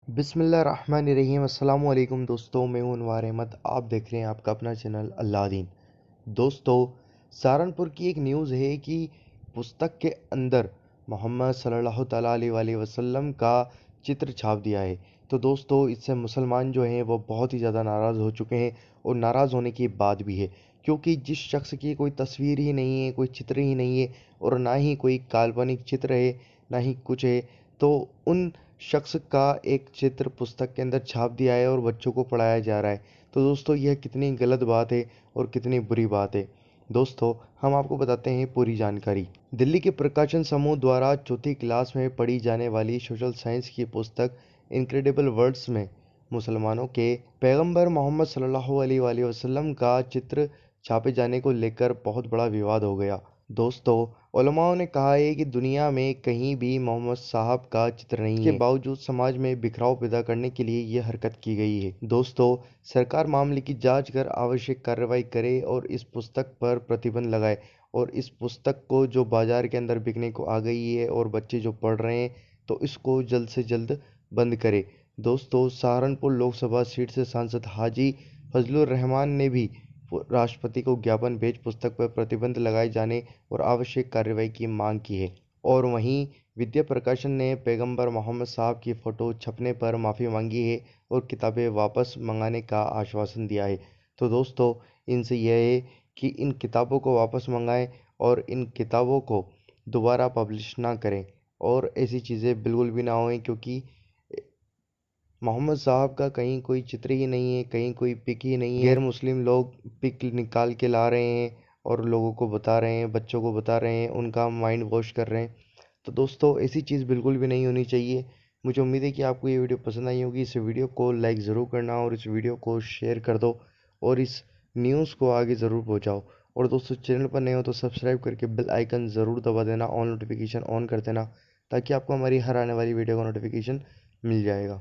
बिस्मिल्लाहिर्रहमानिर्रहीम। अस्सलाम वालेकुम दोस्तों, मैं हूं अनवार अहमद। आप देख रहे हैं आपका अपना चैनल दीन। दोस्तों, सहारनपुर की एक न्यूज़ है कि पुस्तक के अंदर मोहम्मद सल्लल्लाहु ताला अलैहि वसल्लम का चित्र छाप दिया है। तो दोस्तों, इससे मुसलमान जो हैं वो बहुत ही ज़्यादा नाराज़ हो चुके हैं और नाराज़ होने की बात भी है, क्योंकि जिस शख्स की कोई तस्वीर ही नहीं है, कोई चित्र ही नहीं है और ना ही कोई काल्पनिक चित्र है, ना ही कुछ है, तो उन शख्स का एक चित्र पुस्तक के अंदर छाप दिया है और बच्चों को पढ़ाया जा रहा है। तो दोस्तों, यह कितनी गलत बात है और कितनी बुरी बात है। दोस्तों, हम आपको बताते हैं पूरी जानकारी। दिल्ली के प्रकाशन समूह द्वारा चौथी क्लास में पढ़ी जाने वाली सोशल साइंस की पुस्तक इनक्रेडिबल वर्ड्स में मुसलमानों के पैगंबर मोहम्मद सल्लल्लाहु अलैहि वसल्लम का चित्र छापे जाने को लेकर बहुत बड़ा विवाद हो गया। दोस्तों, उलमाओं ने कहा है कि दुनिया में कहीं भी मोहम्मद साहब का चित्र नहीं है, के बावजूद समाज में बिखराव पैदा करने के लिए यह हरकत की गई है। दोस्तों, सरकार मामले की जांच कर आवश्यक कार्रवाई करे और इस पुस्तक पर प्रतिबंध लगाए और इस पुस्तक को जो बाजार के अंदर बिकने को आ गई है और बच्चे जो पढ़ रहे हैं, तो इसको जल्द से जल्द बंद करे। दोस्तों, सहारनपुर लोकसभा सीट से सांसद हाजी फजलुर रहमान ने भी राष्ट्रपति को ज्ञापन भेज पुस्तक पर प्रतिबंध लगाए जाने और आवश्यक कार्रवाई की मांग की है। और वहीं विद्या प्रकाशन ने पैगंबर मोहम्मद साहब की फ़ोटो छपने पर माफ़ी मांगी है और किताबें वापस मंगाने का आश्वासन दिया है। तो दोस्तों, इनसे यह है कि इन किताबों को वापस मंगाएं और इन किताबों को दोबारा पब्लिश ना करें और ऐसी चीज़ें बिल्कुल भी ना होएं, क्योंकि मोहम्मद साहब का कहीं कोई चित्र ही नहीं है, कहीं कोई पिक ही नहीं है। गैर मुस्लिम लोग पिक निकाल के ला रहे हैं और लोगों को बता रहे हैं, बच्चों को बता रहे हैं, उनका माइंड वॉश कर रहे हैं। तो दोस्तों, ऐसी चीज़ बिल्कुल भी नहीं होनी चाहिए। मुझे उम्मीद है कि आपको ये वीडियो पसंद आई होगी। इस वीडियो को लाइक ज़रूर करना और इस वीडियो को शेयर कर दो और इस न्यूज़ को आगे ज़रूर पहुँचाओ। और दोस्तों, चैनल पर नए हो तो सब्सक्राइब करके बेल आइकन ज़रूर दबा देना, ऑल नोटिफिकेशन ऑन कर देना, ताकि आपको हमारी हर आने वाली वीडियो का नोटिफिकेशन मिल जाएगा।